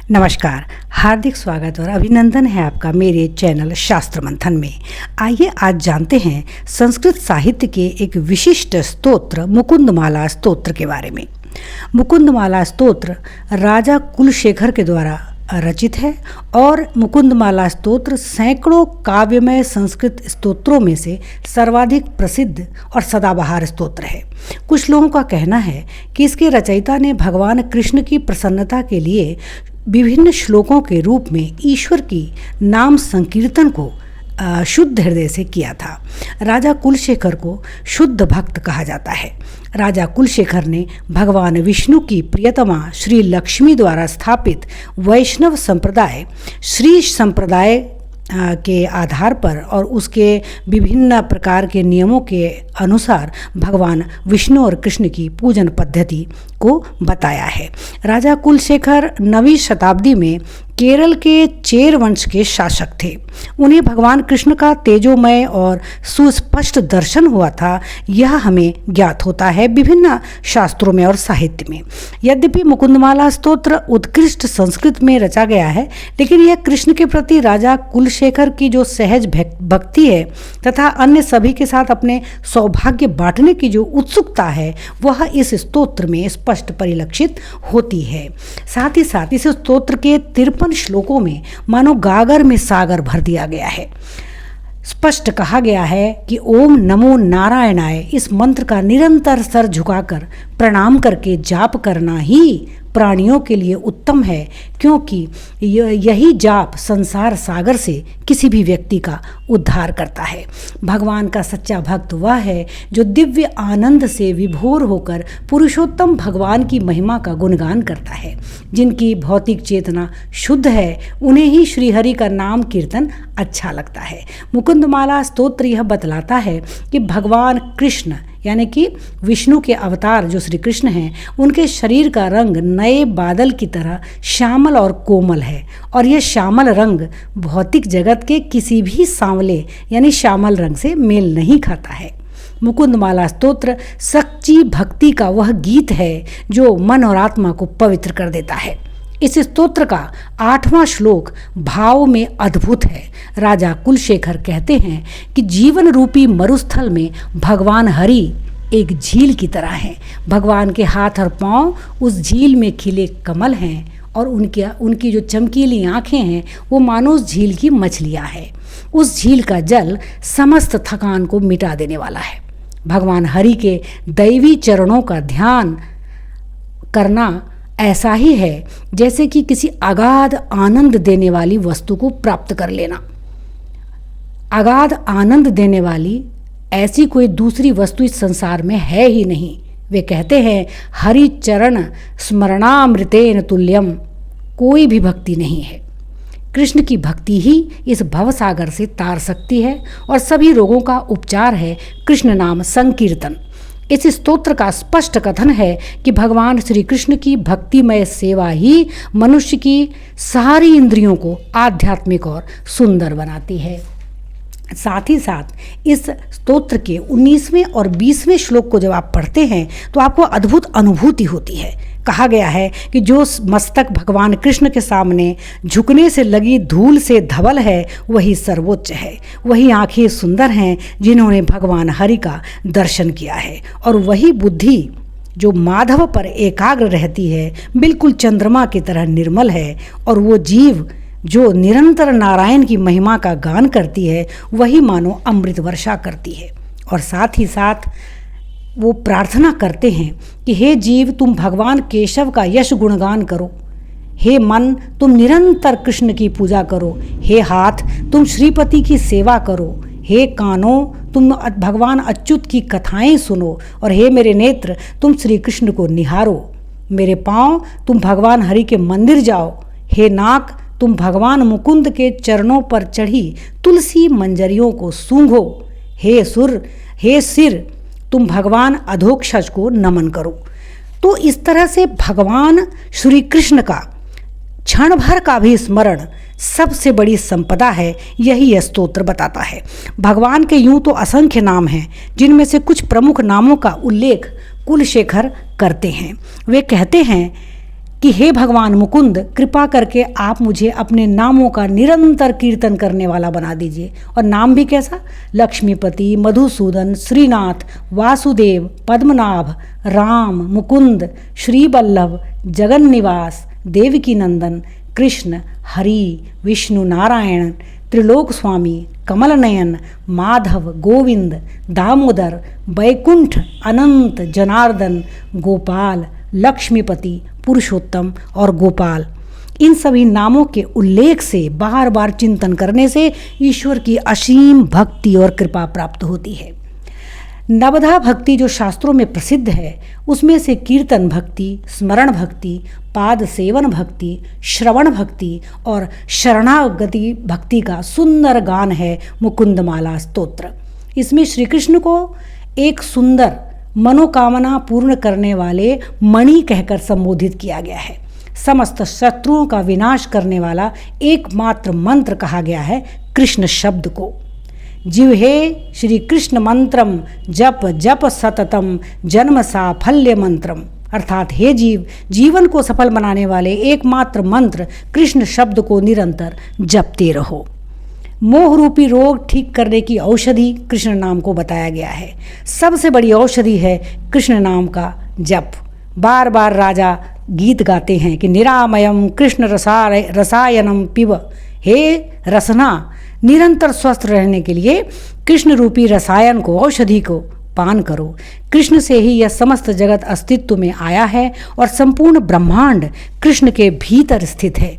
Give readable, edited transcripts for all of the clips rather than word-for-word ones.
नमस्कार, हार्दिक स्वागत और अभिनंदन है आपका मेरे चैनल शास्त्र मंथन में। आइए आज जानते हैं संस्कृत साहित्य के एक विशिष्ट स्तोत्र मुकुंदमाला स्तोत्र के बारे में। मुकुंदमाला स्तोत्र राजा कुलशेखर के द्वारा रचित है और मुकुंदमाला स्तोत्र सैकड़ों काव्यमय संस्कृत स्तोत्रों में से सर्वाधिक प्रसिद्ध और सदाबहार स्तोत्र है। कुछ लोगों का कहना है कि इसके रचयिता ने भगवान कृष्ण की प्रसन्नता के लिए विभिन्न श्लोकों के रूप में ईश्वर की नाम संकीर्तन को शुद्ध हृदय से किया था। राजा कुलशेखर को शुद्ध भक्त कहा जाता है। राजा कुलशेखर ने भगवान विष्णु की प्रियतमा श्री लक्ष्मी द्वारा स्थापित वैष्णव संप्रदाय श्री संप्रदाय के आधार पर और उसके विभिन्न प्रकार के नियमों के अनुसार भगवान विष्णु और कृष्ण की पूजन पद्धति को बताया है। राजा कुलशेखर 9वीं शताब्दी में केरल के चेर वंश के शासक थे। उन्हें भगवान कृष्ण का तेजोमय और सुस्पष्ट दर्शन हुआ था, यह हमें ज्ञात होता है विभिन्न शास्त्रों में और साहित्य में। यद्यपि मुकुंदमाला स्तोत्र उत्कृष्ट संस्कृत में रचा गया है, लेकिन यह कृष्ण के प्रति राजा कुलशेखर की जो सहज भक्ति है तथा अन्य सभी के साथ अपने सौभाग्य बांटने की जो उत्सुकता है, वह इस स्तोत्र में स्पष्ट परिलक्षित होती है। साथ ही साथ इस स्तोत्र के 53 श्लोकों में मानो गागर में सागर भर दिया गया है। स्पष्ट कहा गया है कि ओम नमो नारायणाय इस मंत्र का निरंतर सर झुकाकर प्रणाम करके जाप करना ही प्राणियों के लिए उत्तम है, क्योंकि यही जाप संसार सागर से किसी भी व्यक्ति का उद्धार करता है। भगवान का सच्चा भक्त वह है जो दिव्य आनंद से विभोर होकर पुरुषोत्तम भगवान की महिमा का गुणगान करता है। जिनकी भौतिक चेतना शुद्ध है, उन्हें ही श्रीहरि का नाम कीर्तन अच्छा लगता है। मुकुंदमाला स्तोत्र यह बतलाता है कि भगवान कृष्ण यानी कि विष्णु के अवतार जो श्री कृष्ण हैं, उनके शरीर का रंग नए बादल की तरह श्यामल और कोमल है, और यह श्यामल रंग भौतिक जगत के किसी भी सांवले यानी श्यामल रंग से मेल नहीं खाता है। मुकुंदमाला स्तोत्र सच्ची भक्ति का वह गीत है जो मन और आत्मा को पवित्र कर देता है। इस स्तोत्र का 8वां श्लोक भाव में अद्भुत है। राजा कुलशेखर कहते हैं कि जीवन रूपी मरुस्थल में भगवान हरि एक झील की तरह हैं। भगवान के हाथ और पांव उस झील में खिले कमल हैं और उनकी जो चमकीली आंखें हैं वो मानो उस झील की मछलियां हैं। उस झील का जल समस्त थकान को मिटा देने वाला है। भगवान हरि के दैवी चरणों का ध्यान करना ऐसा ही है जैसे कि किसी अगाध आनंद देने वाली वस्तु को प्राप्त कर लेना। अगाध आनंद देने वाली ऐसी कोई दूसरी वस्तु इस संसार में है ही नहीं। वे कहते हैं हरि चरण स्मरणामृतेन तुल्यम, कोई भी भक्ति नहीं है। कृष्ण की भक्ति ही इस भवसागर से तार सकती है और सभी रोगों का उपचार है कृष्ण नाम संकीर्तन। इस स्तोत्र का स्पष्ट कथन है कि भगवान श्री कृष्ण की भक्तिमय सेवा ही मनुष्य की सारी इंद्रियों को आध्यात्मिक और सुंदर बनाती है। साथ ही साथ इस स्तोत्र के 19वें और 20वें श्लोक को जब आप पढ़ते हैं तो आपको अद्भुत अनुभूति होती है। कहा गया है कि जो मस्तक भगवान कृष्ण के सामने झुकने से लगी धूल से धवल है, वही सर्वोच्च है। वही आंखें सुंदर हैं जिन्होंने भगवान हरि का दर्शन किया है, और वही बुद्धि जो माधव पर एकाग्र रहती है बिल्कुल चंद्रमा की तरह निर्मल है, और वो जीव जो निरंतर नारायण की महिमा का गान करती है वही मानो अमृत वर्षा करती है। और साथ ही साथ वो प्रार्थना करते हैं कि हे जीव तुम भगवान केशव का यश गुणगान करो, हे मन तुम निरंतर कृष्ण की पूजा करो, हे हाथ तुम श्रीपति की सेवा करो, हे कानों तुम भगवान अच्युत की कथाएं सुनो, और हे मेरे नेत्र तुम श्री कृष्ण को निहारो, मेरे पाँव तुम भगवान हरि के मंदिर जाओ, हे नाक तुम भगवान मुकुंद के चरणों पर चढ़ी तुलसी मंजरियों को सूंघो, हे सिर तुम भगवान अधोक्षज को नमन करो। तो इस तरह से भगवान श्री कृष्ण का क्षण भर का भी स्मरण सबसे बड़ी संपदा है, यही यह स्तोत्र बताता है। भगवान के यूं तो असंख्य नाम हैं, जिनमें से कुछ प्रमुख नामों का उल्लेख कुलशेखर करते हैं। वे कहते हैं कि हे भगवान मुकुंद, कृपा करके आप मुझे अपने नामों का निरंतर कीर्तन करने वाला बना दीजिए। और नाम भी कैसा? लक्ष्मीपति, मधुसूदन, श्रीनाथ, वासुदेव, पद्मनाभ, राम, मुकुंद, श्रीवल्लभ, जगन निवास, देवकी नंदन, कृष्ण, हरि, विष्णु, नारायण, त्रिलोक स्वामी, कमल नयन, माधव, गोविंद, दामोदर, बैकुंठ, अनंत, जनार्दन, गोपाल, लक्ष्मीपति, पुरुषोत्तम और गोपाल। इन सभी नामों के उल्लेख से बार बार चिंतन करने से ईश्वर की असीम भक्ति और कृपा प्राप्त होती है। नवधा भक्ति जो शास्त्रों में प्रसिद्ध है, उसमें से कीर्तन भक्ति, स्मरण भक्ति, पाद सेवन भक्ति, श्रवण भक्ति और शरणागति भक्ति का सुंदर गान है मुकुंदमाला स्तोत्र। इसमें श्री कृष्ण को एक सुंदर मनोकामना पूर्ण करने वाले मणि कहकर संबोधित किया गया है। समस्त शत्रुओं का विनाश करने वाला एकमात्र मंत्र कहा गया है कृष्ण शब्द को। जिह्वे श्री कृष्ण मंत्रम जप जप सततम जन्म साफल्य मंत्रम, अर्थात हे जीव, जीवन को सफल बनाने वाले एकमात्र मंत्र कृष्ण शब्द को निरंतर जपते रहो। मोह रूपी रोग ठीक करने की औषधि कृष्ण नाम को बताया गया है। सबसे बड़ी औषधि है कृष्ण नाम का जप। बार बार राजा गीत गाते हैं कि निरामयम कृष्ण रसायनम पिब, हे रसना, निरंतर स्वस्थ रहने के लिए कृष्ण रूपी रसायन को, औषधि को पान करो। कृष्ण से ही यह समस्त जगत अस्तित्व में आया है और संपूर्ण ब्रह्मांड कृष्ण के भीतर स्थित है।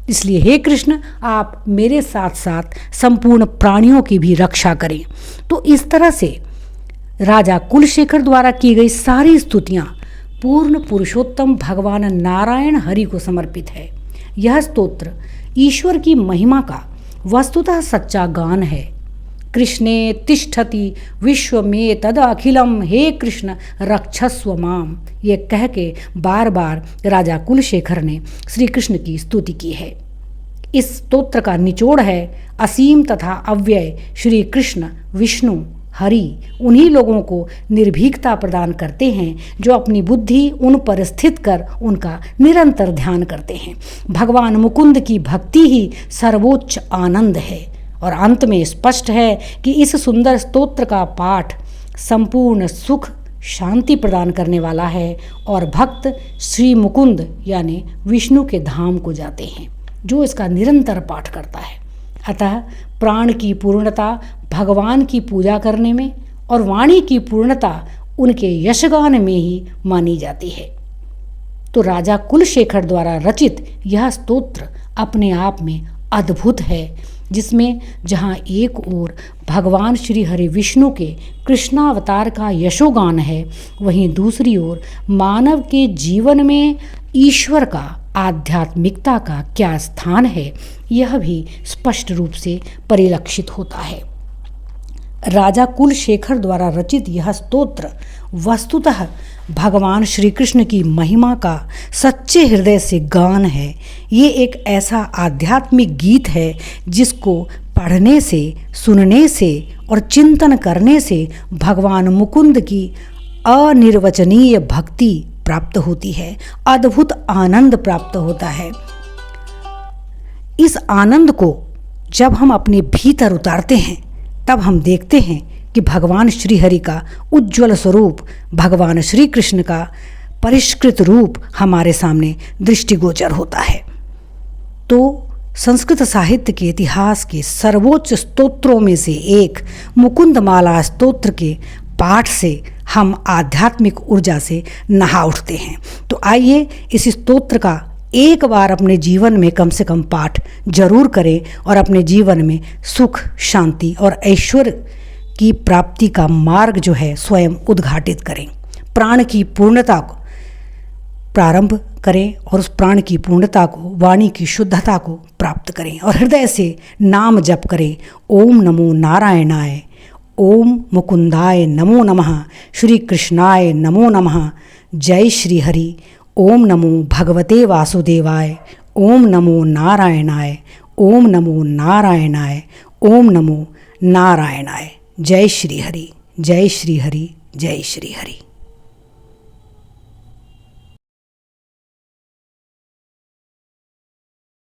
इसलिए हे कृष्ण, आप मेरे साथ साथ संपूर्ण प्राणियों की भी रक्षा करें। तो इस तरह से राजा कुलशेखर द्वारा की गई सारी स्तुतियाँ पूर्ण पुरुषोत्तम भगवान नारायण हरि को समर्पित है। यह स्तोत्र ईश्वर की महिमा का वस्तुतः सच्चा गान है। कृष्णे तिष्ठति विश्व में तद अखिलम, हे कृष्ण रक्षस्व माम, ये कह के बार बार राजा कुलशेखर ने श्री कृष्ण की स्तुति की है। इस स्तोत्र का निचोड़ है असीम तथा अव्यय श्री कृष्ण विष्णु हरि उन्हीं लोगों को निर्भीकता प्रदान करते हैं जो अपनी बुद्धि उन पर स्थित कर उनका निरंतर ध्यान करते हैं। भगवान मुकुंद की भक्ति ही सर्वोच्च आनंद है। और अंत में स्पष्ट है कि इस सुंदर स्तोत्र का पाठ संपूर्ण सुख शांति प्रदान करने वाला है और भक्त श्री मुकुंद यानी विष्णु के धाम को जाते हैं जो इसका निरंतर पाठ करता है। अतः प्राण की पूर्णता भगवान की पूजा करने में और वाणी की पूर्णता उनके यशगान में ही मानी जाती है। तो राजा कुलशेखर द्वारा रचित यह स्तोत्र अपने आप में अद्भुत है, जिसमें जहाँ एक ओर भगवान श्री हरि विष्णु के कृष्णावतार का यशोगान है, वहीं दूसरी ओर मानव के जीवन में ईश्वर का, आध्यात्मिकता का क्या स्थान है, यह भी स्पष्ट रूप से परिलक्षित होता है। राजा कुलशेखर द्वारा रचित यह स्तोत्र वस्तुतः भगवान श्री कृष्ण की महिमा का सच्चे हृदय से गान है। ये एक ऐसा आध्यात्मिक गीत है जिसको पढ़ने से, सुनने से और चिंतन करने से भगवान मुकुंद की अनिर्वचनीय भक्ति प्राप्त होती है, अद्भुत आनंद प्राप्त होता है। इस आनंद को जब हम अपने भीतर उतारते हैं तब हम देखते हैं कि भगवान श्री हरि का उज्ज्वल स्वरूप, भगवान श्री कृष्ण का परिष्कृत रूप हमारे सामने दृष्टिगोचर होता है। तो संस्कृत साहित्य के इतिहास के सर्वोच्च स्तोत्रों में से एक मुकुंदमाला स्तोत्र के पाठ से हम आध्यात्मिक ऊर्जा से नहा उठते हैं। तो आइए इस स्तोत्र का एक बार अपने जीवन में कम से कम पाठ जरूर करें और अपने जीवन में सुख, शांति और ऐश्वर्य की प्राप्ति का मार्ग जो है स्वयं उद्घाटित करें। प्राण की पूर्णता को प्रारंभ करें और उस प्राण की पूर्णता को, वाणी की शुद्धता को प्राप्त करें और हृदय से नाम जप करें। ओम नमो नारायणाय, ओम मुकुंदाय नमो नमः, श्री कृष्णाय नमो नमः, जय श्री हरि। ओम नमो भगवते वासुदेवाय, ओम नमो नारायणाय, ओम नमो नारायणाय, ओम नमो नारायणाय। जय श्री हरि, जय श्री हरि, जय श्री हरि।